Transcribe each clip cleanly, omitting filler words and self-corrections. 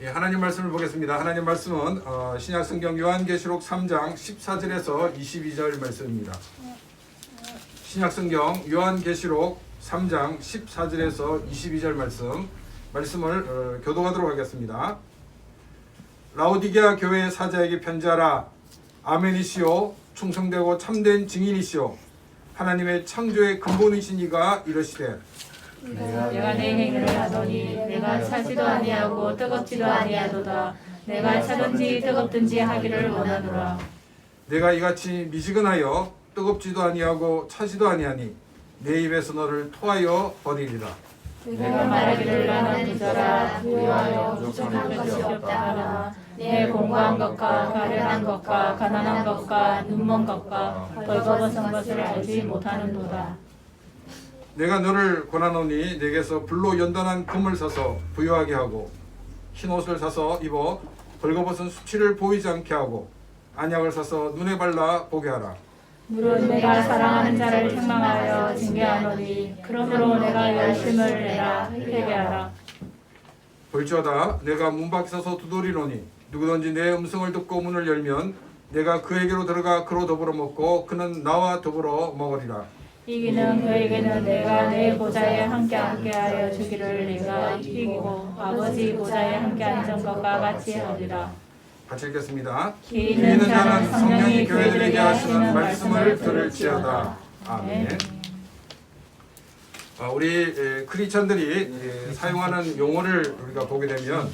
예, 하나님 말씀을 보겠습니다. 하나님 말씀은 신약 성경 요한계시록 3장 14절에서 22절 말씀입니다. 신약 성경 요한계시록 3장 14절에서 22절 말씀을 교독하도록 하겠습니다. 라오디게아 교회의 사자에게 편지하라. 아멘이시오 충성되고 참된 증인이시오 하나님의 창조의 근본이신 이가 이르시되 내가 내 행위를 하더니 내가 차지도 아니하고 뜨겁지도 아니하도다. 내가 차든지 뜨겁든지 하기를 원하노라. 내가 이같이 미지근하여 뜨겁지도 아니하고 차지도 아니하니 내 입에서 너를 토하여 버리리라. 내가 말하기를 나는 부자라 부유하여 부족한 것이 없다 하나 내 공고한 것과 가련한 것과 가난한 것과 눈먼 것과 벌거벗은 것을 알지 못하는도다. 내가 너를 권하노니 내게서 불로 연단한 금을 사서 부유하게 하고 흰 옷을 사서 입어 벌거벗은 수치를 보이지 않게 하고 안약을 사서 눈에 발라 보게 하라. 물은 내가 사랑하는 자를 책망하여 징계하노니 그러므로 내가 열심을 내라 회개하라. 볼지어다 내가 문 밖에 서서 두드리노니 누구든지 내 음성을 듣고 문을 열면 내가 그에게로 들어가 그로 더불어 먹고 그는 나와 더불어 먹으리라. 이기는 그에게는 내가 내 보좌에 함께하여 주기를 내가 이기고 아버지 보좌에 함께 앉은 것과 같이 하리라. 같이 읽겠습니다. 기 있는 자는 성령이 교회들에게 하시는 말씀을 들을지어다. 아멘. 우리 크리스천들이 사용하는 용어를 우리가 보게 되면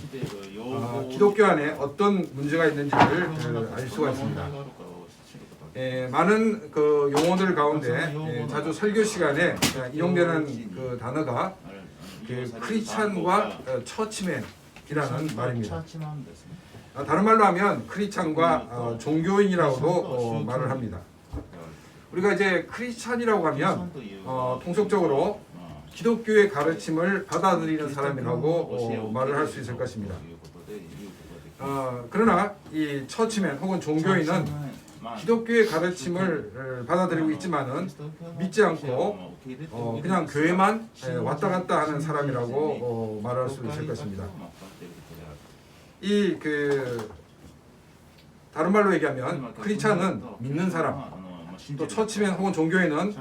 기독교 안에 어떤 문제가 있는지를 알 수가 있습니다. 많은 그 용어들 가운데 자주 설교 시간에 이용되는 그 단어가 크리스찬과 처치맨이라는 말입니다. 다른 말로 하면 크리스찬과 종교인이라고도 말을 합니다. 우리가 이제 크리스찬이라고 하면 통속적으로 기독교의 가르침을 받아들이는 사람이라고 말을 할 수 있을 것입니다. 그러나 이 처치맨 혹은 종교인은 기독교의 가르침을 받아들이고 있지만은 믿지 않고 그냥 교회만 왔다 갔다 하는 사람이라고 말할 수 있을 것입니다. 이 다른 말로 얘기하면 크리스찬은 믿는 사람, 또 처치맨 혹은 종교인은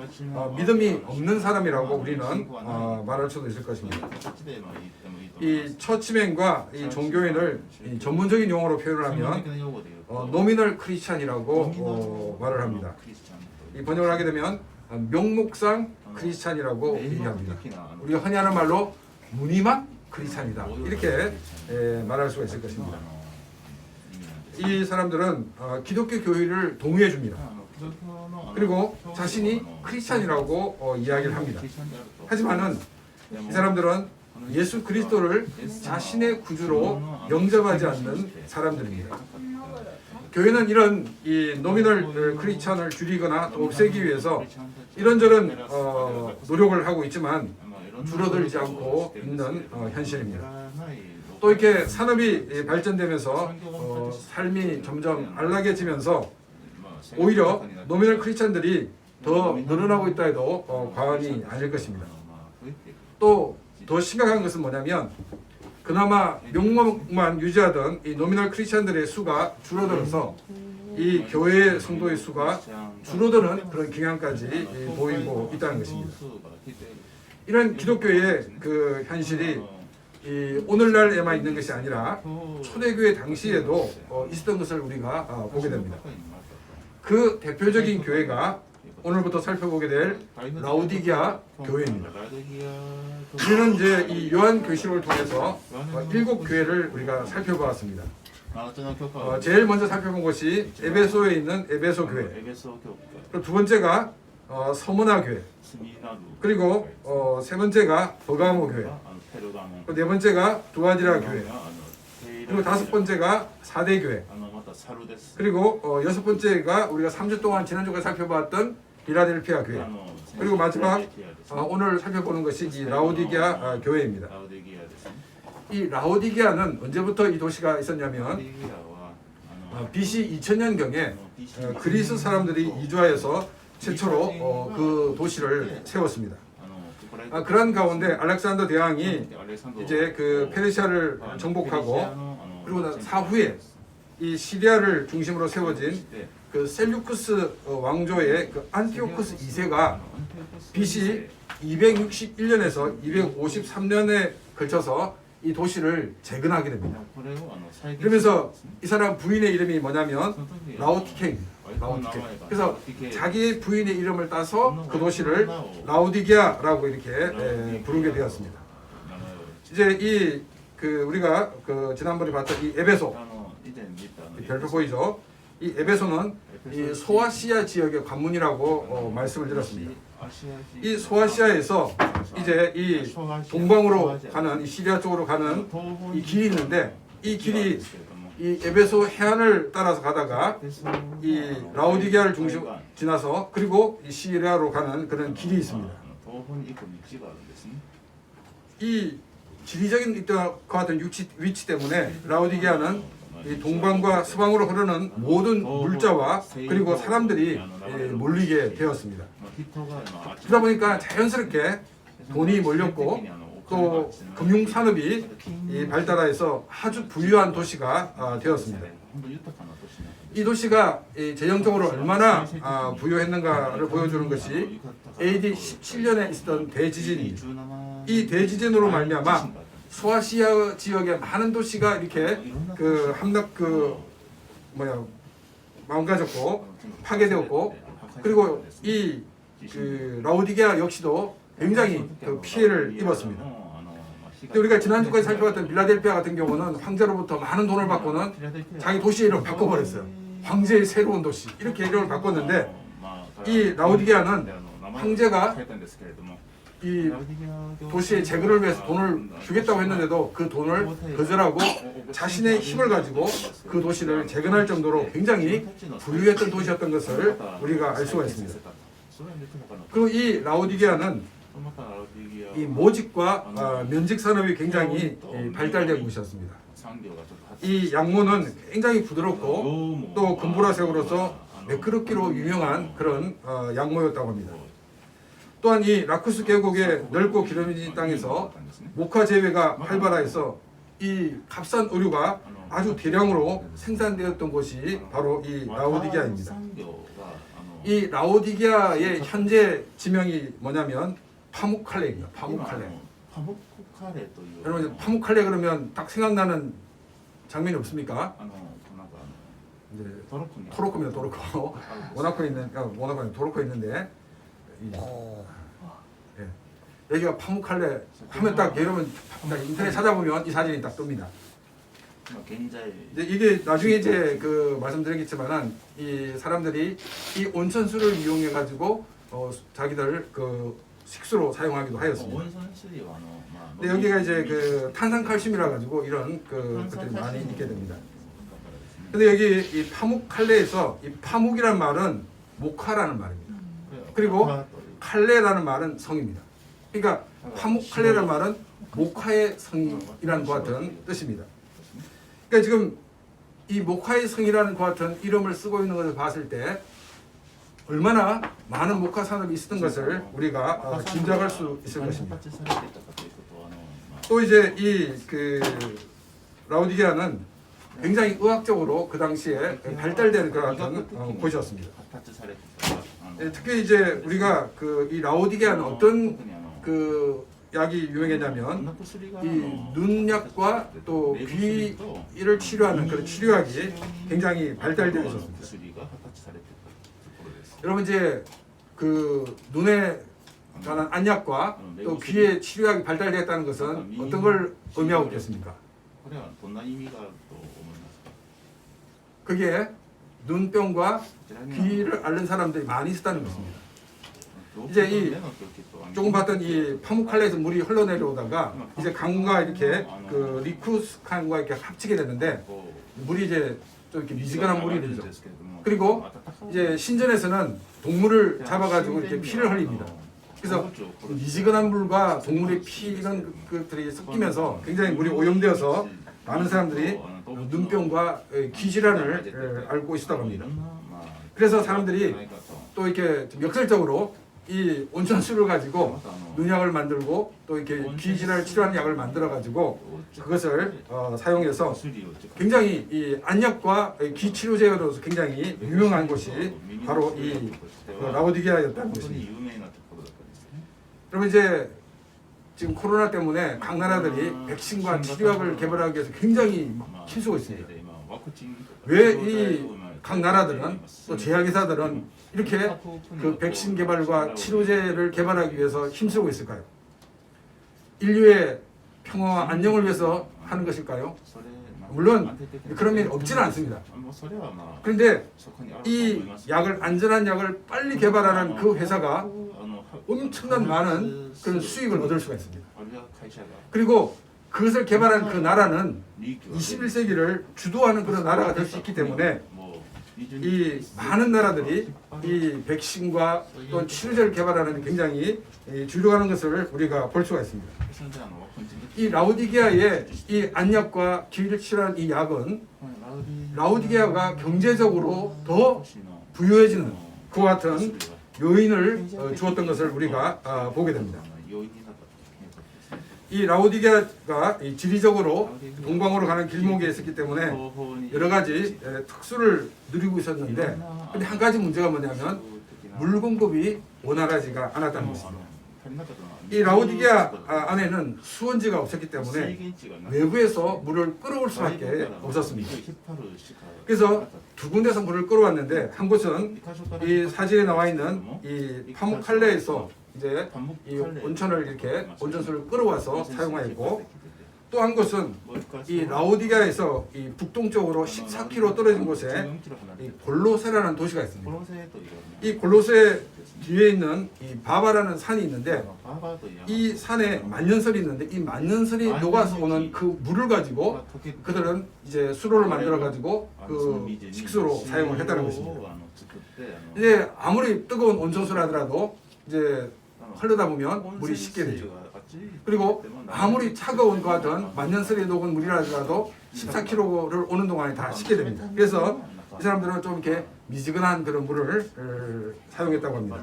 믿음이 없는 사람이라고 우리는 말할 수도 있을 것입니다. 이 처치맨과 이 종교인을 이 전문적인 용어로 표현을 하면 노미널 크리스찬이라고 말을 합니다. 이 번역을 하게 되면 명목상 크리스찬이라고 얘기합니다. 우리가 흔히 하는 말로 무늬만 크리스찬이다 이렇게 말할 수가 있을 것입니다. 이 사람들은 기독교 교회를 동의해 줍니다. 그리고 자신이 크리스찬이라고 이야기를 합니다. 하지만은 이 사람들은 예수 그리스도를 자신의 구주로 영접하지 않는 사람들입니다. 교회는 이런 이 노미널 크리스찬을 줄이거나 또 없애기 위해서 이런저런 노력을 하고 있지만 줄어들지 않고 있는 현실입니다. 또 이렇게 산업이 발전되면서 삶이 점점 안락해지면서 오히려 노미널 크리스찬들이 더 늘어나고 있다 해도 과언이 아닐 것입니다. 또 더 심각한 것은 뭐냐면 그나마 명목만 유지하던 이 노미널 크리스찬들의 수가 줄어들어서 이 교회 성도의 수가 줄어드는 그런 경향까지 보이고 있다는 것입니다. 이런 기독교의 그 현실이 이 오늘날에만 있는 것이 아니라 초대교회 당시에도 있었던 것을 우리가 보게 됩니다. 그 대표적인 교회가 오늘부터 살펴보게 될 라오디게아 교회입니다. 우리는 이제 이 요한계시록을 통해서 7교회를 우리가 살펴보았습니다. 제일 먼저 살펴본 것이 에베소에 있는 에베소 교회. 그리고 두 번째가 서문화 교회. 그리고 세 번째가 버가모 교회. 그리고 네 번째가 두아디라 교회. 그리고 다섯 번째가 사대 교회. 그리고 여섯 번째가 우리가 3주 동안 지난주에 살펴봤던 빌라델피아 교회. 그리고 마지막 오늘 살펴보는 것이 이 라오디게아 교회입니다. 이 라오디게아는 언제부터 이 도시가 있었냐면 BC 2000년경에 그리스 사람들이 이주하여서 최초로 그 도시를 세웠습니다. 그런 가운데 알렉산더 대왕이 이제 그 페르시아를 정복하고 그리고 사후에 이 시리아를 중심으로 세워진 그 셀류쿠스 왕조의 그 안티오쿠스 2세가 BC 261년에서 253년에 걸쳐서 이 도시를 재건하게 됩니다. 그러면서 이 사람 부인의 이름이 뭐냐면 라오디케입니다. 라오디케. 그래서 자기 부인의 이름을 따서 그 도시를 라오디게아라고 이렇게 부르게 되었습니다. 이제 우리가 지난번에 봤던 이 에베소, 별표 보이죠? 이 에베소는 이 소아시아 지역의 관문이라고 말씀을 드렸습니다. 이 소아시아에서 이제 이 동방으로 가는 이 시리아 쪽으로 가는 이 길이 있는데 이 길이 이 에베소 해안을 따라서 가다가 이 라오디게아를 중심 지나서 그리고 이 시리아로 가는 그런 길이 있습니다. 이 지리적인 것 같은 위치 때문에 라오디게아는 이 동방과 서방으로 흐르는 모든 물자와 그리고 사람들이 몰리게 되었습니다. 그러다 보니까 자연스럽게 돈이 몰렸고 또 금융산업이 발달해서 아주 부유한 도시가 되었습니다. 이 도시가 재정적으로 얼마나 부유했는가를 보여주는 것이 AD 17년에 있었던 대지진입니다. 이 대지진으로 말미암아 소아시아 지역의 많은 도시가 이렇게 망가졌고 파괴되었고 그리고 이 라오디게아 역시도 굉장히 피해를 입었습니다. 근데 우리가 지난주까지 살펴봤던 빌라델피아 같은 경우는 황제로부터 많은 돈을 받고는 자기 도시의 이름을 바꿔버렸어요. 황제의 새로운 도시 이렇게 이름을 바꿨는데 이 라오디게아는 황제가 이 도시의 재건을 위해서 돈을 주겠다고 했는데도 그 돈을 거절하고 자신의 힘을 가지고 그 도시를 재건할 정도로 굉장히 부유했던 도시였던 것을 우리가 알 수가 있습니다. 그리고 이 라오디게아는 이 모직과 면직 산업이 굉장히 발달된 곳이었습니다. 이 양모는 굉장히 부드럽고 또 금보라색으로서 매끄럽기로 유명한 그런 양모였다고 합니다. 또한 이 라쿠스 계곡의 넓고 기름진 땅에서 목화 재배가 활발해서 이 값싼 의류가 아주 대량으로 생산되었던 곳이 바로 이 라오디게아입니다. 이 라오디게아의 현재 지명이 뭐냐면 파묵칼레입니다. 파묵칼레. 여러분 파묵칼레 그러면 딱 생각나는 장면이 없습니까? 이제 토로코입니다. 토로코. 모나코에 있는 토로코에 있는데 여기가 파묵칼레 하면 딱 여러분 인터넷 찾아보면 이 사진이 딱 뜹니다. 이게 나중에 이제 말씀드리겠지만은 이 사람들이 이 온천수를 이용해 가지고 자기들 식수로 사용하기도 하였습니다. 근데 여기가 이제 탄산칼슘이라 가지고 이런 것들이 많이 있게 됩니다. 근데 여기 이 파묵칼레에서 이 파묵이란 말은 목화라는 말입니다. 그리고 칼레라는 말은 성입니다. 그러니까 파묵칼레라는 말은 목화의 성이라는 것 같은 뜻입니다. 그러니까 지금 이 목화의 성이라는 것 같은 이름을 쓰고 있는 것을 봤을 때 얼마나 많은 목화 산업이 있었던 것을 우리가 짐작할 수 있을 것입니다. 또 이제 이 라오디게아는 굉장히 의학적으로 그 당시에 발달된 그런 곳이었습니다. 특히 이제 우리가 이 라오디게아는 어떤 약이 유명했냐면 이 눈약과 또 귀를 치료하는 그런 치료약이 굉장히 발달되어 있었습니다. 여러분 이제 눈에 관한 안약과 또 귀의 치료약이 발달되었다는 것은 어떤 걸 의미하고 있겠습니까? 그게 눈병과 귀를 앓는 사람들이 많이 있었다는 것입니다. 이제 조금 봤던 이 파묵칼레에서 물이 흘러내려오다가 이제 강과 이렇게 리쿠스칸과 이렇게 합치게 됐는데 물이 이제 좀 이렇게 미지근한 물이 되죠. 그리고 이제 신전에서는 동물을 잡아가지고 이렇게 피를 흘립니다. 그래서 미지근한 물과 동물의 피 이런 것들이 섞이면서 굉장히 물이 오염되어서 많은 사람들이 눈병과 귀 질환을 앓고 있었다고 합니다. 그래서 사람들이 또 이렇게 좀 역설적으로 이 온천수를 가지고 눈약을 만들고 또 이렇게 귀 질환을 치료하는 약을 만들어 가지고 그것을 사용해서 굉장히 이 안약과 귀 치료제로서 굉장히 유명한 곳이 바로 이 라오디게아였다는 것입니다. 그러면 이제 지금 코로나 때문에 각 나라들이 백신과 치료약을 개발하기 위해서 굉장히 힘쓰고 있습니다. 왜 이 각 나라들은 또 제약회사들은 이렇게 그 백신 개발과 치료제를 개발하기 위해서 힘쓰고 있을까요? 인류의 평화와 안녕을 위해서 하는 것일까요? 물론 그런 면이 없지는 않습니다. 그런데 이 약을 안전한 약을 빨리 개발하는 그 회사가 엄청난 많은 그런 수익을 얻을 수가 있습니다. 그리고 그것을 개발한 그 나라는 21세기를 주도하는 그런 나라가 될 수 있기 때문에 이 많은 나라들이 이 백신과 또 치료제를 개발하는 데 굉장히 주력하는 것을 우리가 볼 수가 있습니다. 이 라오디게아의 이 안약과 귀를 치료하는 이 약은 라오디게아가 경제적으로 더 부유해지는 그와 같은 요인을 주었던 것을 우리가 보게 됩니다. 이 라오디게아가 지리적으로 동방으로 가는 길목에 있었기 때문에 여러 가지 특수를 누리고 있었는데, 근데 한 가지 문제가 뭐냐면 물 공급이 원활하지가 않았다는 것입니다. 이 라오디게아 안에는 수원지가 없었기 때문에 외부에서 물을 끌어올 수밖에 없었습니다. 그래서 두 군데서 물을 끌어왔는데, 한 곳은 이 사진에 나와 있는 이 파묵칼레에서 이제 이 온천을 이렇게 온천수를 끌어와서 사용하였고, 또 한 곳은 이 라오디게아에서 이 북동쪽으로 14km 떨어진 곳에 이 골로세라는 도시가 있습니다. 이 골로세 뒤에 있는 이 바바라는 산이 있는데, 이 산에 만년설이 있는데 이 만년설이 녹아서 오는 그 물을 가지고 그들은 이제 수로를 만들어 가지고 그 식수로 사용을 했다는 것입니다. 이제 아무리 뜨거운 온천수를 하더라도 이제 흘러다 보면 물이 식게 되죠. 그리고 아무리 차가운 것 같은 만년설이 녹은 물이라도 14km를 오는 동안에 다 식게 됩니다. 그래서 이 사람들은 좀 이렇게 미지근한 그런 물을 사용했다고 합니다.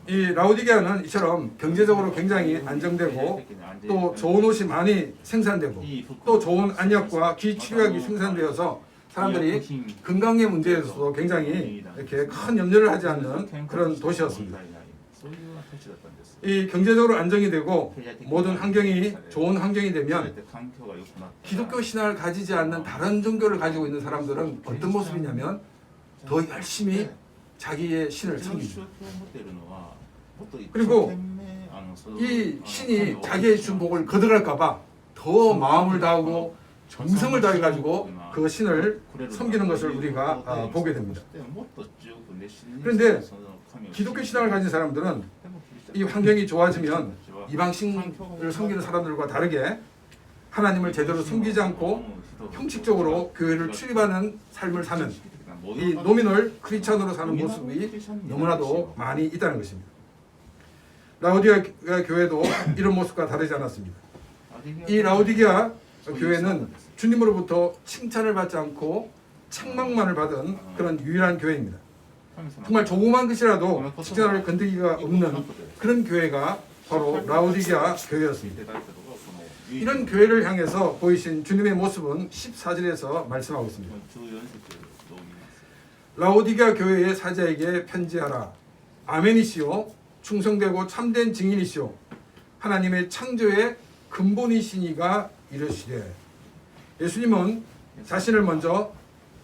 이 라오디게아는 이처럼 경제적으로 굉장히 안정되고 또 좋은 옷이 많이 생산되고 또 좋은 안약과 귀 치료약이 생산되어서 사람들이 건강의 문제에서도 굉장히 이렇게 큰 염려를 하지 않는 그런 도시였습니다. 이 경제적으로 안정이 되고 모든 환경이 좋은 환경이 되면 기독교 신앙을 가지지 않는 다른 종교를 가지고 있는 사람들은 어떤 모습이냐면 더 열심히 자기의 신을 섬깁니다. 그리고 이 신이 자기의 준 복을 거둬갈까봐 더 마음을 다하고 정성을 다해가지고 그 신을 섬기는 것을 우리가 보게 됩니다. 그런데 기독교 신앙을 가진 사람들은 이 환경이 좋아지면 이방신을 섬기는 사람들과 다르게 하나님을 제대로 섬기지 않고 형식적으로 교회를 출입하는 삶을 사는 이 노미널 크리스찬으로 사는 모습이 너무나도 많이 있다는 것입니다. 라오디게아 교회도 이런 모습과 다르지 않았습니다. 이 라오디게아 교회는 주님으로부터 칭찬을 받지 않고 책망만을 받은 그런 유일한 교회입니다. 정말 조그만 것이라도 칭찬을 건드리기가 없는 그런 교회가 바로 라오디게아 교회였습니다. 이런 교회를 향해서 보이신 주님의 모습은 14절에서 말씀하고 있습니다. 라오디게아 교회의 사자에게 편지하라. 아멘이시오. 충성되고 참된 증인이시오. 하나님의 창조의 근본이시니가 이르시되. 예수님은 자신을 먼저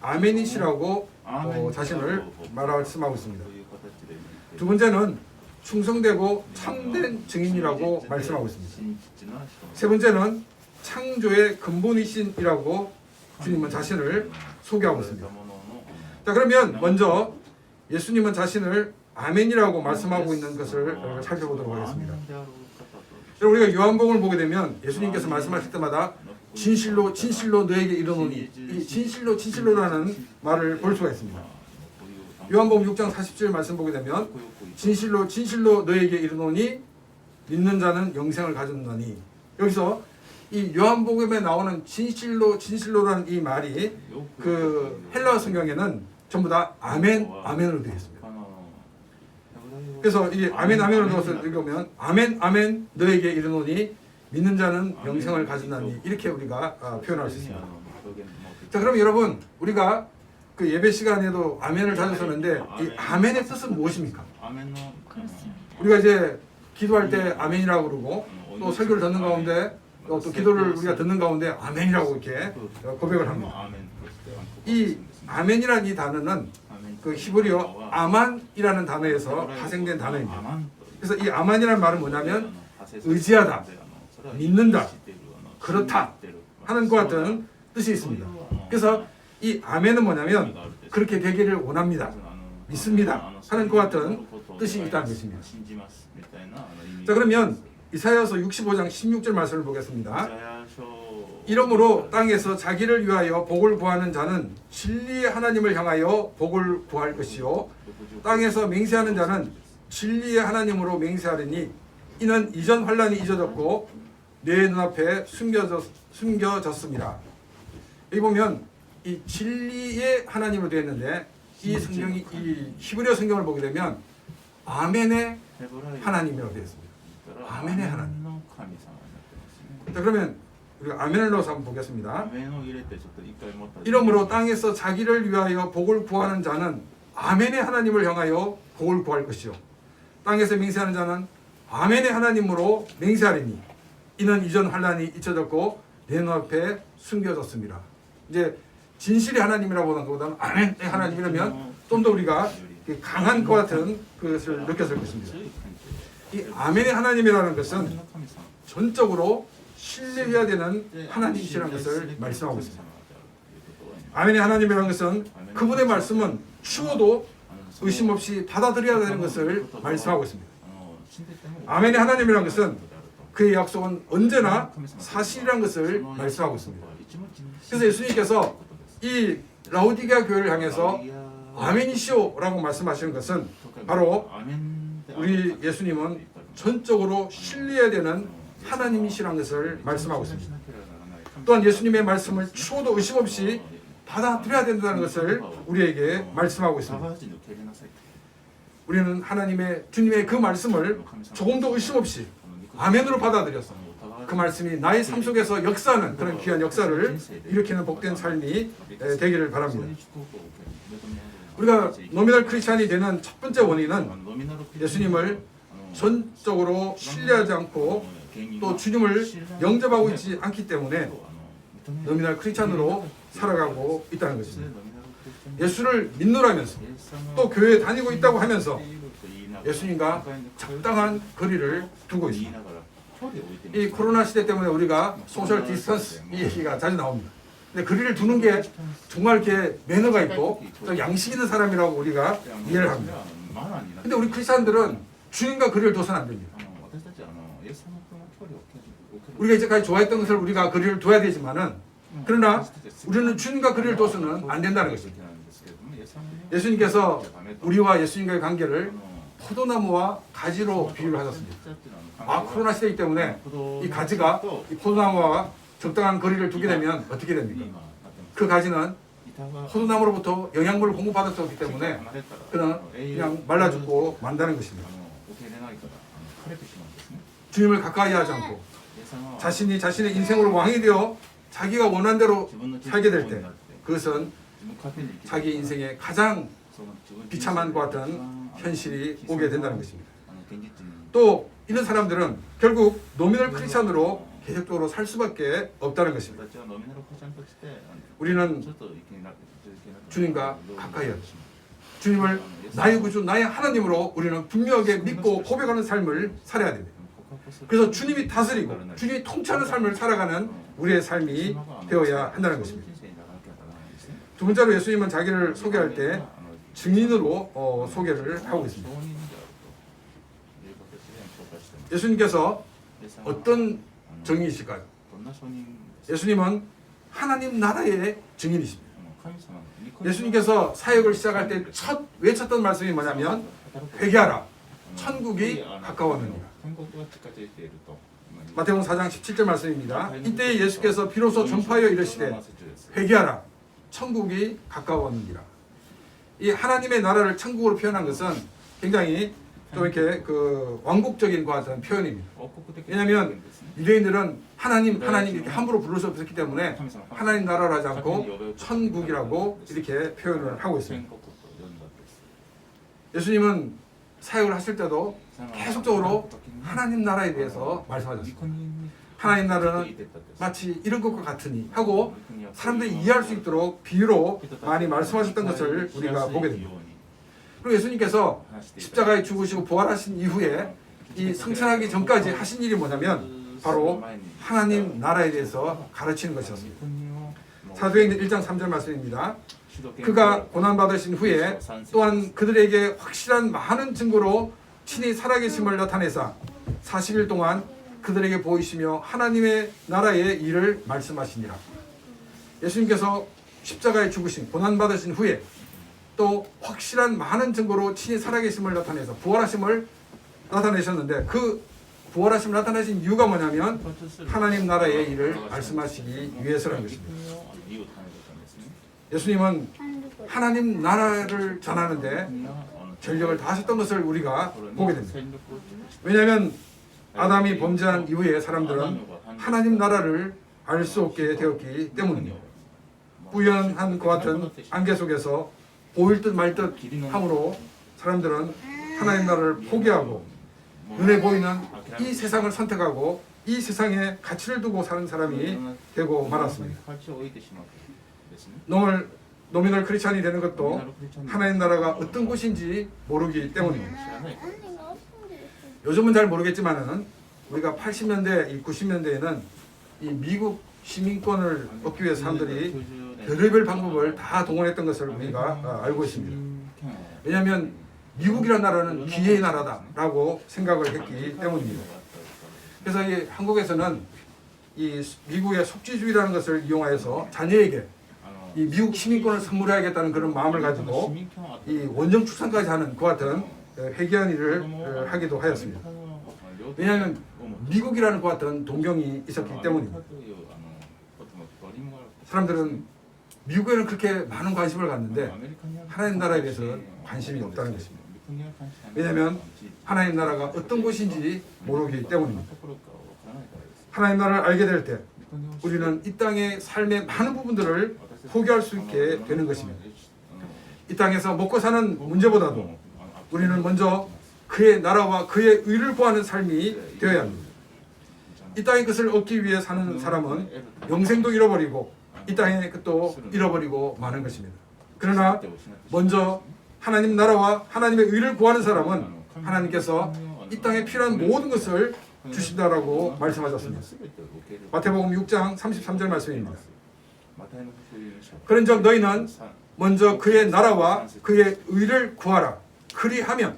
아멘이시라고 자신을 말씀하고 있습니다. 두 번째는 충성되고 참된 증인이라고 말씀하고 있습니다. 세 번째는 창조의 근본이신이라고 주님은 자신을 소개하고 있습니다. 자, 그러면 먼저 예수님은 자신을 아멘이라고 말씀하고 있는 것을 살펴보도록 하겠습니다. 우리가 요한복음을 보게 되면 예수님께서 말씀하실 때마다 진실로 진실로 너에게 이르노니, 이 진실로 진실로라는 말을 볼 수가 있습니다. 요한복음 6장 40절 말씀 보게 되면 진실로 진실로 너에게 이르노니 믿는 자는 영생을 가졌노니, 여기서 이 요한복음에 나오는 진실로 진실로라는 이 말이 그 헬라어 성경에는 전부 다 아멘 아멘으로 되어 있습니다. 그래서 이 아멘 아멘을 넣어서 읽으면 아멘 아멘 너에게 이르노니 믿는 자는 영생을 가진다니 이렇게 우리가 표현할 수 있습니다. 자, 그럼 여러분 우리가 그 예배 시간에도 아멘을 자주 쓰는데 이 아멘의 뜻은 무엇입니까? 그렇습니다. 우리가 이제 기도할 때 아멘이라고 그러고 또 설교를 듣는 가운데 또 기도를 우리가 듣는 가운데 아멘이라고 이렇게 고백을 합니다. 이 아멘이라는 이 단어는 그 히브리어 아만이라는 단어에서 파생된 단어입니다. 그래서 이 아만이라는 말은 뭐냐면 의지하다, 믿는다, 그렇다 하는 것 같은 뜻이 있습니다. 그래서 이 아멘은 뭐냐면 그렇게 되기를 원합니다, 믿습니다 하는 것 같은 뜻이 있다는 것입니다. 자, 그러면 이사야서 65장 16절 말씀을 보겠습니다. 이러므로 땅에서 자기를 위하여 복을 구하는 자는 진리의 하나님을 향하여 복을 구할 것이요 땅에서 맹세하는 자는 진리의 하나님으로 맹세하리니 이는 이전 환란이 잊어졌고 내 눈앞에 숨겨졌습니다. 여기 보면 이 진리의 하나님으로 되어 있는데 이 성경이 이 히브리어 성경을 보게 되면 아멘의 하나님이라고 되어 있습니다. 아멘의 하나님. 자, 그러면 우리가 아멘을 넣어서 한번 보겠습니다. 이러므로 땅에서 자기를 위하여 복을 구하는 자는 아멘의 하나님을 향하여 복을 구할 것이요 땅에서 맹세하는 자는 아멘의 하나님으로 맹세하리니 이는 이전 환란이 잊혀졌고 내 눈앞에 숨겨졌습니다. 이제 진실의 하나님이라고 하는 것보다는 아멘의 하나님이라면 좀 더 우리가 강한 것 같은 그것을 느꼈을 것입니다. 이 아멘의 하나님이라는 것은 전적으로 신뢰해야 되는 하나님이시라는 것을 말씀하고 있습니다. 아멘의 하나님이라는 것은 그분의 말씀은 추워도 의심 없이 받아들여야 되는 것을 말씀하고 있습니다. 아멘의 하나님이라는 것은 그의 약속은 언제나 사실이라는 것을 말씀하고 있습니다. 그래서 예수님께서 이 라오디게아 교회를 향해서 아멘이시오라고 말씀하시는 것은 바로 우리 예수님은 전적으로 신뢰해야 되는 하나님이시라는 것을 말씀하고 있습니다. 또한 예수님의 말씀을 추호도 의심 없이 받아들여야 된다는 것을 우리에게 말씀하고 있습니다. 우리는 주님의 그 말씀을 조금도 의심 없이 아멘으로 받아들여서 그 말씀이 나의 삶 속에서 역사하는 그런 귀한 역사를 일으키는 복된 삶이 되기를 바랍니다. 우리가 노미널 크리스찬이 되는 첫 번째 원인은 예수님을 전적으로 신뢰하지 않고 또 주님을 영접하고 있지 않기 때문에 노미널 크리스찬으로 살아가고 있다는 것입니다. 예수를 믿노라면서 또 교회에 다니고 있다고 하면서 예수님과 적당한 거리를 두고 있습니다. 이 코로나 시대 때문에 우리가 소셜 디스턴스 이 얘기가 자주 나옵니다. 근데 거리를 두는 게 정말 이렇게 매너가 있고 또 양식 있는 사람이라고 우리가 이해를 합니다. 근데 우리 크리스찬들은 주님과 거리를 둬서는 안 됩니다. 우리가 이제까지 좋아했던 것을 우리가 거리를 둬야 되지만은 그러나 우리는 주님과 거리를 둬서는 안 된다는 것입니다. 예수님께서 우리와 예수님과의 관계를 포도나무와 가지로 비유를 하셨습니다. 코로나 시대이기 때문에 이 가지가 이 포도나무와 적당한 거리를 두게 되면 어떻게 됩니까? 그 가지는 포도나무로부터 영양분을 공급받을 수 없기 때문에 그냥 말라 죽고 만다는 것입니다. 주님을 가까이 하지 않고 자신이 자신의 인생으로 왕이 되어 자기가 원하는 대로 살게 될 때 그것은 자기 인생의 가장 비참한 것 같은 현실이 오게 된다는 것입니다. 또 이런 사람들은 결국 노미널 크리스찬으로 계속적으로 살 수밖에 없다는 것입니다. 우리는 주님과 가까이 하죠. 주님을 나의 구주, 나의 하나님으로 우리는 분명하게 믿고 고백하는 삶을 살아야 됩니다. 그래서 주님이 다스리고 주님이 통치하는 삶을 살아가는 우리의 삶이 되어야 한다는 것입니다. 두 번째로 예수님은 자기를 소개할 때 증인으로 소개를 하고 있습니다. 예수님께서 어떤 증인이실까요? 예수님은 하나님 나라의 증인이십니다. 예수님께서 사역을 시작할 때 첫 외쳤던 말씀이 뭐냐면 회개하라, 천국이 가까웠느니라. 마태복음 4장 17절 말씀입니다. 이때 예수께서 비로소 전파하여 이르시되 회개하라, 천국이 가까웠느니라. 이 하나님의 나라를 천국으로 표현한 것은 굉장히 좀 이렇게 그 왕국적인 것 같은 표현입니다. 왜냐하면 유대인들은 하나님 이렇게 함부로 부를 수 없었기 때문에 하나님 나라를 하지 않고 천국이라고 이렇게 표현을 하고 있습니다. 예수님은 사역을 하실 때도 계속적으로 하나님 나라에 대해서 말씀하셨습니다. 하나님 나라는 마치 이런 것과 같으니 하고 사람들이 이해할 수 있도록 비유로 많이 말씀하셨던 것을 우리가 보게 됩니다. 그리고 예수님께서 십자가에 죽으시고 부활하신 이후에 이 승천하기 전까지 하신 일이 뭐냐면 바로 하나님 나라에 대해서 가르치는 것이었습니다. 사도행전 1장 3절 말씀입니다. 그가 고난받으신 후에 또한 그들에게 확실한 많은 증거로 친히 살아계심을 나타내사 40일 동안 그들에게 보이시며 하나님의 나라의 일을 말씀하시니라. 예수님께서 십자가에 죽으신 고난받으신 후에 또 확실한 많은 증거로 친히 살아계심을 나타내서 부활하심을 나타내셨는데 그 부활하심을 나타내신 이유가 뭐냐면 하나님 나라의 일을 말씀하시기 위해서라는 것입니다. 예수님은 하나님 나라를 전하는데 전력을 다하셨던 것을 우리가 보게 됩니다. 왜냐하면 아담이 범죄한 이후에 사람들은 하나님 나라를 알 수 없게 되었기 때문입니다. 우연한 것 같은 안개 속에서 보일 듯 말 듯 함으로 사람들은 하나님 나라를 포기하고 눈에 보이는 이 세상을 선택하고 이 세상에 가치를 두고 사는 사람이 되고 말았습니다. 노미널 크리스찬이 되는 것도 하나님 나라가 어떤 곳인지 모르기 때문입니다. 요즘은 잘 모르겠지만은 우리가 80년대, 90년대에는 이 미국 시민권을 얻기 위해서 사람들이 별의별 방법을 다 동원했던 것을 우리가 알고 있습니다. 왜냐하면 미국이라는 나라는 기회의 나라다라고 생각을 했기 때문입니다. 그래서 이 한국에서는 이 미국의 속지주의라는 것을 이용하여서 자녀에게 이 미국 시민권을 선물해야겠다는 그런 마음을 가지고 이 원정 출산까지 하는 그 같은 회개한 일을 하기도 하였습니다. 왜냐하면 미국이라는 그 같은 동경이 있었기 때문입니다. 사람들은 미국에는 그렇게 많은 관심을 갖는데 하나님 나라에 대해서는 관심이 없다는 것입니다. 왜냐하면 하나님 나라가 어떤 곳인지 모르기 때문입니다. 하나님 나라를 알게 될 때 우리는 이 땅의 삶의 많은 부분들을 포기할 수 있게 되는 것입니다. 이 땅에서 먹고 사는 문제보다도 우리는 먼저 그의 나라와 그의 의를 구하는 삶이 되어야 합니다. 이 땅의 것을 얻기 위해 사는 사람은 영생도 잃어버리고 이 땅의 것도 잃어버리고 마는 것입니다. 그러나 먼저 하나님 나라와 하나님의 의를 구하는 사람은 하나님께서 이 땅에 필요한 모든 것을 주신다라고 말씀하셨습니다. 마태복음 6장 33절 말씀입니다. 그런즉 너희는 먼저 그의 나라와 그의 의를 구하라. 그리하면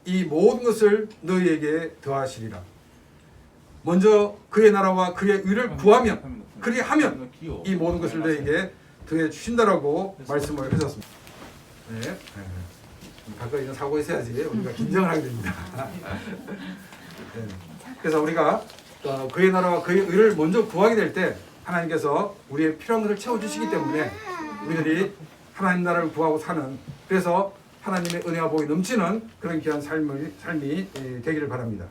이 모든 것을 너희에게 더하시리라. 먼저 그의 나라와 그의 의를 구하면 그리하면 이 모든 것을 너희에게 더해 주신다라고 말씀을 하셨습니다. 네. 가끔 이런 사고가 있어야지 우리가 긴장을 하게 됩니다. 네. 그래서 우리가 그의 나라와 그의 의를 먼저 구하게 될 때 하나님께서 우리의 필요한 것을 채워주시기 때문에 우리들이 하나님 나라를 구하고 사는 그래서 하나님의 은혜와 복이 넘치는 그런 귀한 삶이 되기를 바랍니다.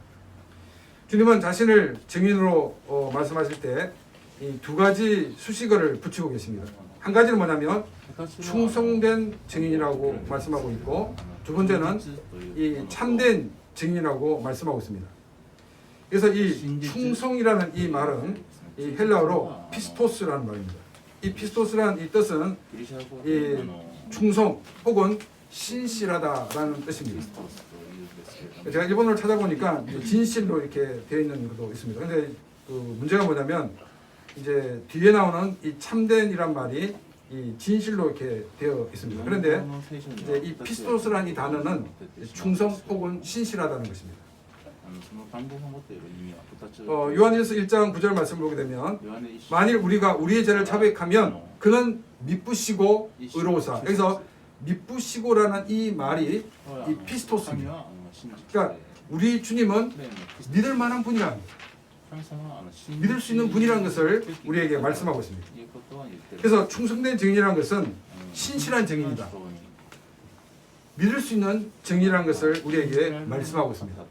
주님은 자신을 증인으로 말씀하실 때 이 두 가지 수식어를 붙이고 계십니다. 한 가지는 뭐냐면 충성된 증인이라고 말씀하고 있고 두 번째는 이 참된 증인이라고 말씀하고 있습니다. 그래서 이 충성이라는 이 말은 이 헬라어로 피스토스라는 말입니다. 이 피스토스라는 이 뜻은 이 충성 혹은 신실하다라는 뜻입니다. 제가 일본어를 찾아보니까 진실로 이렇게 되어 있는 것도 있습니다. 그런데 그 문제가 뭐냐면 이제 뒤에 나오는 이 참된이란 말이 이 진실로 이렇게 되어 있습니다. 그런데 이제 이 피스토스라는 이 단어는 충성 혹은 신실하다는 것입니다. 요한일서 1장 9절 말씀을 보게 되면 만일 우리가 우리의 죄를 자백하면 그는 미쁘시고 의로우사. 여기서 미쁘시고라는 이 말이 이 피스토스입니다. 그러니까 우리 주님은 믿을 만한 분이라 믿을 수 있는 분이라는 것을 우리에게 말씀하고 있습니다. 그래서 충성된 증인이라는 것은 신실한 증인이다. 믿을 수 있는 증인이라는 것을 우리에게 말씀하고 있습니다.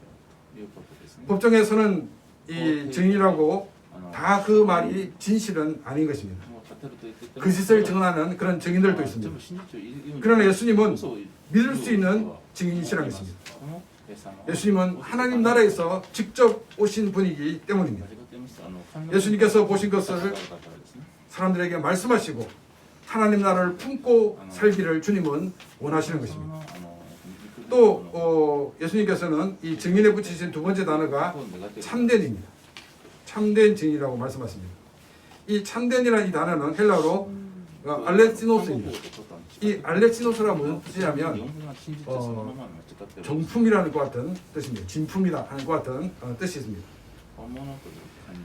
법정에서는 이 증인이라고 다 그 말이 진실은 아닌 것입니다. 거짓을 증언하는 그런 증인들도 있습니다. 그러나 예수님은 믿을 수 있는 증인이시라는 것입니다. 예수님은 하나님 나라에서 직접 오신 분이기 때문입니다. 예수님께서 보신 것을 사람들에게 말씀하시고 하나님 나라를 품고 살기를 주님은 원하시는 것입니다. 또 예수님께서는 이 증인에 붙이신 두 번째 단어가 참된입니다. 참된 증인이라고 말씀하십니다. 이 참된이라는 이 단어는 헬라어로 알레시노스입니다. 이 알레시노스가 무슨 뜻이냐면 정품이라는 것 같은 뜻입니다. 진품이다 하는 것 같은 뜻이 있습니다.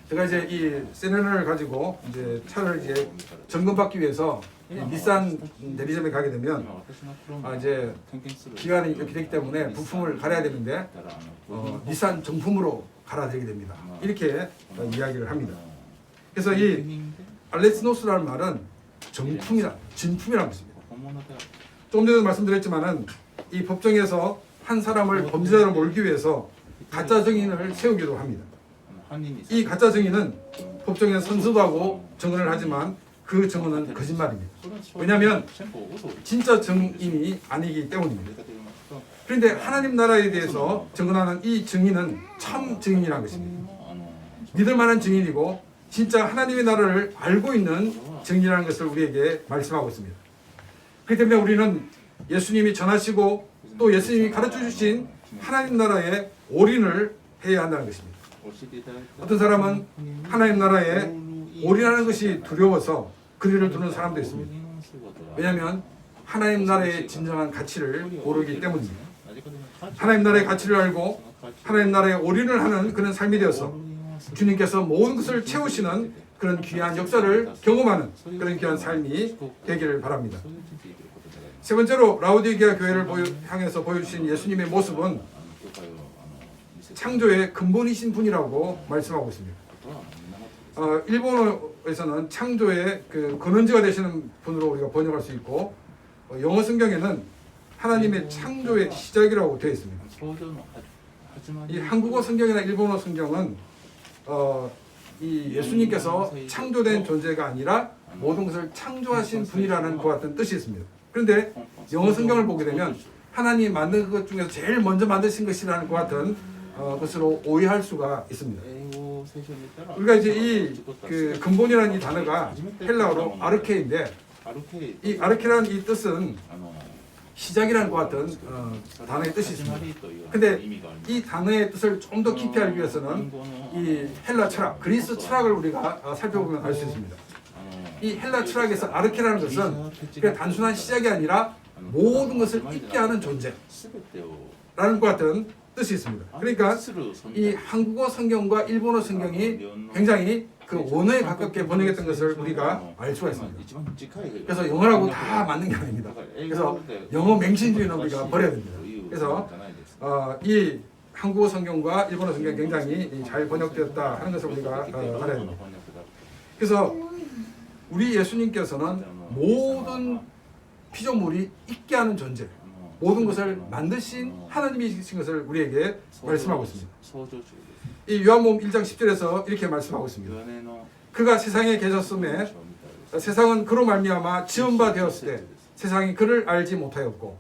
제가 이제 이 세련을 가지고 이제 차를 이제 점검받기 위해서 닛산 대리점에 가게 되면 이제 기간이 이렇게 되기 때문에 부품을 갈아야 되는데 닛산 정품으로 갈아드리게 됩니다. 이렇게 이야기를 합니다. 그래서 이 알레시노스라는 말은 정품이라 진품이라는 것입니다. 좀 전에도 말씀드렸지만은 이 법정에서 한 사람을 범죄자로 몰기 위해서 가짜 증인을 세우기도 합니다. 이 가짜 증인은 법정에 선수하고 증언을 하지만 그 증언은 거짓말입니다. 왜냐하면 진짜 증인이 아니기 때문입니다. 그런데 하나님 나라에 대해서 증언하는 이 증인은 참 증인이라는 것입니다. 믿을 만한 증인이고 진짜 하나님의 나라를 알고 있는 증인이라는 것을 우리에게 말씀하고 있습니다. 그렇기 때문에 우리는 예수님이 전하시고 또 예수님이 가르쳐 주신 하나님 나라에 올인을 해야 한다는 것입니다. 어떤 사람은 하나님 나라에 올인하는 것이 두려워서 거리를 두는 사람도 있습니다. 왜냐하면 하나님 나라의 진정한 가치를 모르기 때문입니다. 하나님 나라의 가치를 알고 하나님 나라에 올인을 하는 그런 삶이 되어서 주님께서 모든 것을 채우시는 그런 귀한 역사를 경험하는 그런 귀한 삶이 되기를 바랍니다. 세 번째로 라오디게아 교회를 향해서 보여주신 예수님의 모습은 창조의 근본이신 분이라고 말씀하고 있습니다. 일본어에서는 창조의 그 근원지가 되시는 분으로 우리가 번역할 수 있고 영어 성경에는 하나님의 창조의 시작이라고 되어 있습니다. 이 한국어 성경이나 일본어 성경은 이 예수님께서 창조된 존재가 아니라 모든 것을 창조하신 분이라는 것 같은 뜻이 있습니다. 그런데 영어 성경을 보게 되면 하나님이 만든 것 중에서 제일 먼저 만드신 것이라는 것 같은 것으로 오해할 수가 있습니다. 우리가 이제 이 그 근본이라는 이 단어가 헬라어로 아르케인데 이 아르케라는 이 뜻은 시작이라는 것 같은 단어의 뜻이 있습니다. 근데 이 단어의 뜻을 좀 더 깊이 알기 위해서는 이 헬라 철학, 그리스 철학을 우리가 살펴보면 알 수 있습니다. 이 헬라 철학에서 아르케라는 것은 그냥 단순한 시작이 아니라 모든 것을 있게 하는 존재라는 것 같은 뜻이 있습니다. 그러니까 이 한국어 성경과 일본어 성경이 굉장히 그 원어에 가깝게 번역했던 것을 우리가 알 수가 있습니다. 그래서 영어라고 다 맞는 게 아닙니다. 그래서 영어 맹신주의는 우리가 버려야 됩니다. 그래서 이 한국어 성경과 일본어 성경이 굉장히 잘 번역되었다 하는 것을 우리가 알아야 됩니다. 그래서 우리 예수님께서는 모든 피조물이 있게 하는 존재, 모든 것을 만드신 하나님이신 것을 우리에게 말씀하고 있습니다. 이 요한복음 1장 10절에서 이렇게 말씀하고 있습니다. 그가 세상에 계셨음에 세상은 그로 말미암아 지은 바 되었을 때 세상이 그를 알지 못하였고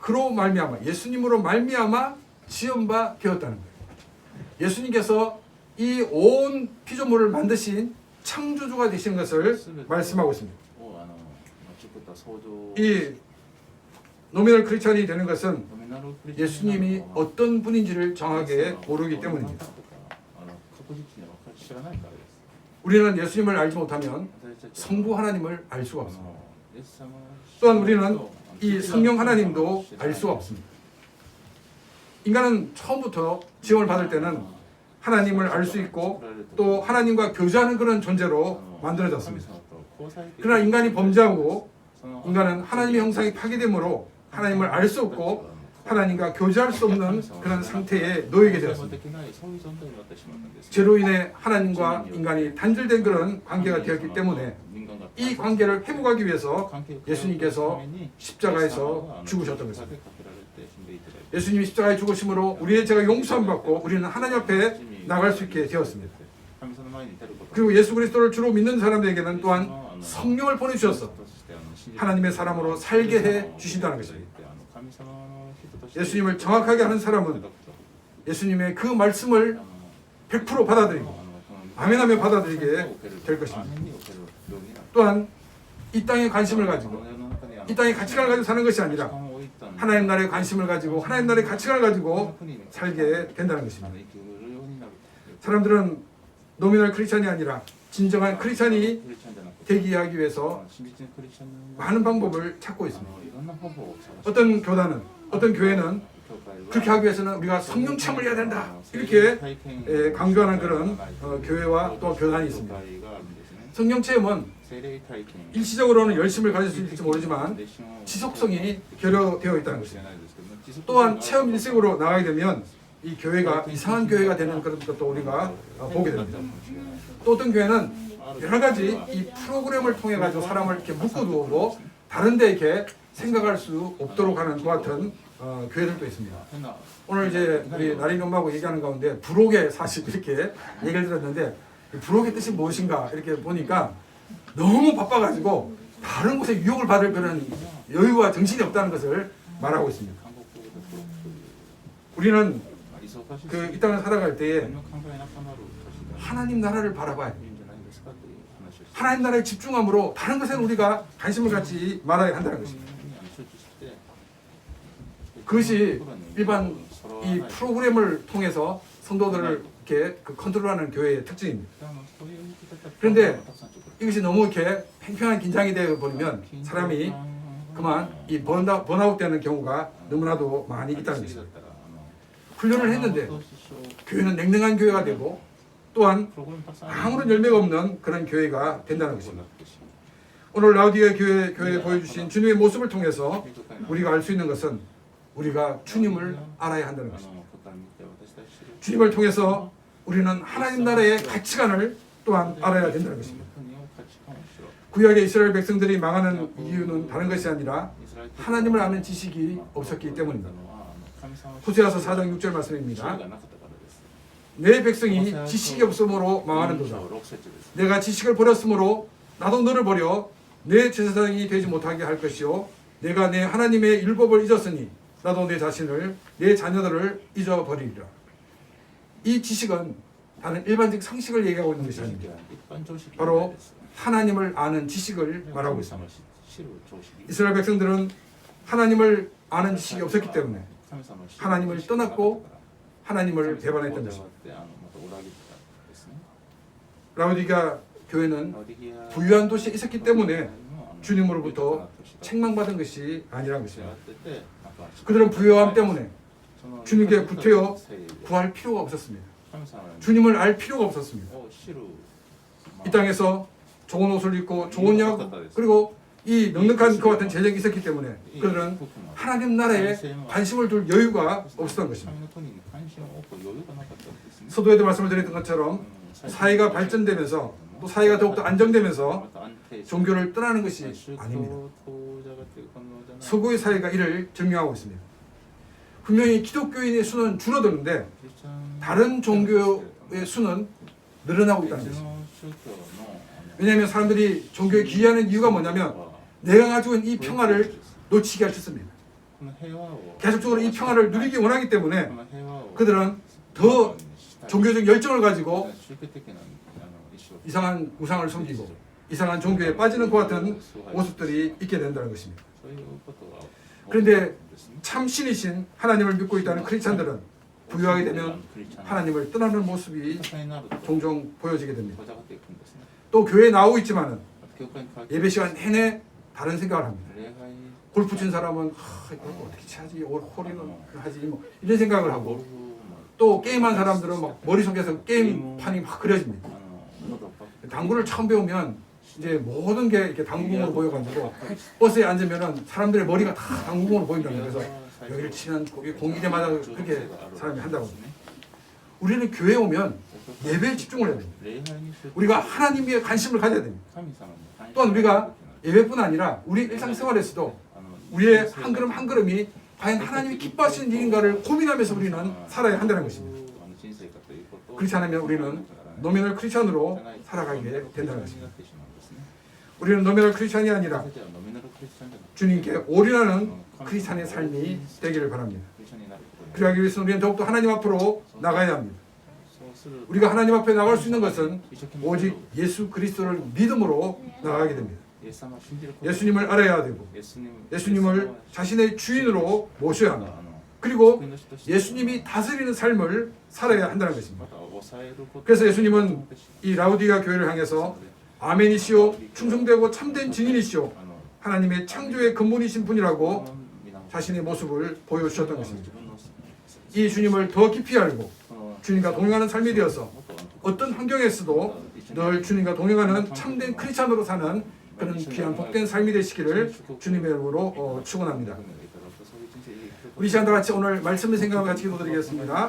그로 말미암아 예수님으로 말미암아 지은 바 되었다는 거예요. 예수님께서 이 온 피조물을 만드신 창조주가 되시는 것을 말씀하고 있습니다. 이 노미널 크리스찬이 되는 것은 예수님이 어떤 분인지를 정확하게 모르기 때문입니다. 우리는 예수님을 알지 못하면 성부 하나님을 알 수가 없습니다. 또한 우리는 이 성령 하나님도 알 수가 없습니다. 인간은 처음부터 지음을 받을 때는 하나님을 알 수 있고 또 하나님과 교제하는 그런 존재로 만들어졌습니다. 그러나 인간이 범죄하고 인간은 하나님의 형상이 파괴되므로 하나님을 알 수 없고 하나님과 교제할 수 없는 그런 상태에 놓이게 되었습니다. 죄로 인해 하나님과 인간이 단절된 그런 관계가 되었기 때문에 이 관계를 회복하기 위해서 예수님께서 십자가에서 죽으셨던 것입니다. 예수님이 십자가에 죽으심으로 우리의 죄가 용서함 받고 우리는 하나님 앞에 나갈 수 있게 되었습니다. 그리고 예수 그리스도를 주로 믿는 사람들에게는 또한 성령을 보내주셔서 하나님의 사람으로 살게 해 주신다는 것입니다. 예수님을 정확하게 아는 사람은 예수님의 그 말씀을 100% 받아들이고 아멘하며 받아들이게 될 것입니다. 또한 이 땅에 관심을 가지고 이 땅의 가치관을 가지고 사는 것이 아니라 하나님 나라에 관심을 가지고 하나님 나라의 가치관을 가지고 살게 된다는 것입니다. 사람들은 노미널 크리스찬이 아니라 진정한 크리스찬이 되기 위해서 많은 방법을 찾고 있습니다. 어떤 교단은, 어떤 교회는 그렇게 하기 위해서는 우리가 성령 체험을 해야 된다 이렇게 강조하는 그런 교회와 또 교단이 있습니다. 성령 체험은 일시적으로는 열심을 가질 수 있을지 모르지만 지속성이 결여되어 있다는 것입니다. 또한 체험 일색으로 나가게 되면 이 교회가 이상한 교회가 되는 그런 것도 우리가 보게 됩니다. 또 어떤 교회는 여러 가지 이 프로그램을 통해 가지고 사람을 이렇게 묶어두고 다른 데 이렇게 생각할 수 없도록 하는 그 같은 교회들도 있습니다. 오늘 이제 우리 나린 엄마하고 얘기하는 가운데 부록의 사실 이렇게 얘기를 들었는데 부록의 뜻이 무엇인가 이렇게 보니까 너무 바빠가지고 다른 곳에 유혹을 받을 그런 여유와 정신이 없다는 것을 말하고 있습니다. 우리는 이 땅을 살아갈 때에 하나님 나라를 바라봐야 돼요. 하나님 나라에 집중함으로 다른 것에는 우리가 관심을 갖지 말아야 한다는 것입니다. 그것이 일반 이 프로그램을 통해서 성도들을 이렇게 컨트롤하는 교회의 특징입니다. 그런데 이것이 너무 이렇게 팽팽한 긴장이 되어 버리면 사람이 그만 이 번아웃 되는 경우가 너무나도 많이 있다는 것입니다. 훈련을 했는데 교회는 냉랭한 교회가 되고 또한 아무런 열매가 없는 그런 교회가 된다는 것입니다. 오늘 라우디게 교회에 보여주신 주님의 모습을 통해서 우리가 알 수 있는 것은 우리가 주님을 알아야 한다는 것입니다. 주님을 통해서 우리는 하나님 나라의 가치관을 또한 알아야 된다는 것입니다. 구약의 이스라엘 백성들이 망하는 이유는 다른 것이 아니라 하나님을 아는 지식이 없었기 때문입니다. 호세아서 4장 6절 말씀입니다. 내 백성이 지식이 없으므로 망하는도다. 내가 지식을 버렸으므로 나도 너를 버려 내 제사장이 되지 못하게 할 것이요 내가 내 하나님의 율법을 잊었으니 나도 내 자신을 내 자녀들을 잊어버리리라. 이 지식은 다른 일반적 상식을 얘기하고 있는 것이 아닙니다. 바로 하나님을 아는 지식을 말하고 있습니다. 이스라엘 백성들은 하나님을 아는 지식이 없었기 때문에 하나님을 떠났고 하나님을 배반했던 것입니다. 라우디게아 교회는 부유한 도시에 있었기 때문에 주님으로부터 책망받은 것이 아니라는 것입니다. 그들은 부유함 때문에 주님께 구태여 구할 필요가 없었습니다. 주님을 알 필요가 없었습니다. 이 땅에서 좋은 옷을 입고 좋은 약 그리고 이 넉넉한 그 같은 재정이 있었기 때문에 그들은 하나님 나라에 관심을 둘 여유가 없었던 것입니다. 서도에도 말씀을 드렸던 것처럼 사회가 발전되면서 또 사회가 더욱더 안정되면서 종교를 떠나는 것이 아닙니다. 서구의 사회가 이를 증명하고 있습니다. 분명히 기독교인의 수는 줄어드는데 다른 종교의 수는 늘어나고 있다는 것입니다. 왜냐하면 사람들이 종교에 귀의하는 이유가 뭐냐면 내가 가지고 있는 이 평화를 놓치게 할 수 있습니다. 계속적으로 이 평화를 누리기 원하기 때문에 그들은 더 종교적 열정을 가지고 이상한 우상을 섬기고 이상한 종교에 빠지는 것 같은 모습들이 있게 된다는 것입니다. 그런데 참 신이신 하나님을 믿고 있다는 크리스찬들은 부유하게 되면 하나님을 떠나는 모습이 종종 보여지게 됩니다. 또 교회에 나오고 있지만은 예배 시간 내내 다른 생각을 합니다. 골프 친 사람은 이걸 어떻게 치지? 홀인은 하지? 뭐 이런 생각을 하고 또 게임한 사람들은 막 머릿속에서 게임판이 막 그려집니다. 당구를 처음 배우면 이제 모든 게 이렇게 당구공으로 보여가지고 버스에 앉으면은 사람들의 머리가 다 당구공으로 보인다는 거예요. 그래서 여기를 치면 거기 공기대마다 그렇게 사람이 한다고 합니다. 우리는 교회에 오면 예배에 집중을 해야 됩니다. 우리가 하나님에 관심을 가져야 됩니다. 또한 우리가 예배뿐 아니라 우리 일상생활에서도 우리의 한 걸음 한 걸음이 과연 하나님이 기뻐하시는 일인가를 고민하면서 우리는 살아야 한다는 것입니다. 그렇지 않으면 우리는 노미널 크리스천으로 살아가게 된다는 것입니다. 우리는 노미널 크리스천이 아니라 주님께 올인하는 크리스천의 삶이 되기를 바랍니다. 그러기 위해서 우리는 더욱더 하나님 앞으로 나가야 합니다. 우리가 하나님 앞에 나갈 수 있는 것은 오직 예수 그리스도를 믿음으로 나가게 됩니다. 예수님을 알아야 되고 예수님을 자신의 주인으로 모셔야 합니다. 그리고 예수님이 다스리는 삶을 살아야 한다는 것입니다. 그래서 예수님은 이 라우디가 교회를 향해서 아멘이시오 충성되고 참된 증인이시오 하나님의 창조의 근본이신 분이라고 자신의 모습을 보여주셨던 것입니다. 이 주님을 더 깊이 알고 주님과 동행하는 삶이 되어서 어떤 환경에서도 늘 주님과 동행하는 참된 크리스찬으로 사는 그런 귀한 복된 삶이 되시기를 주님의 이름으로 축원합니다. 우리 시간 다 같이 오늘 말씀의 생각을 같이 기도드리겠습니다.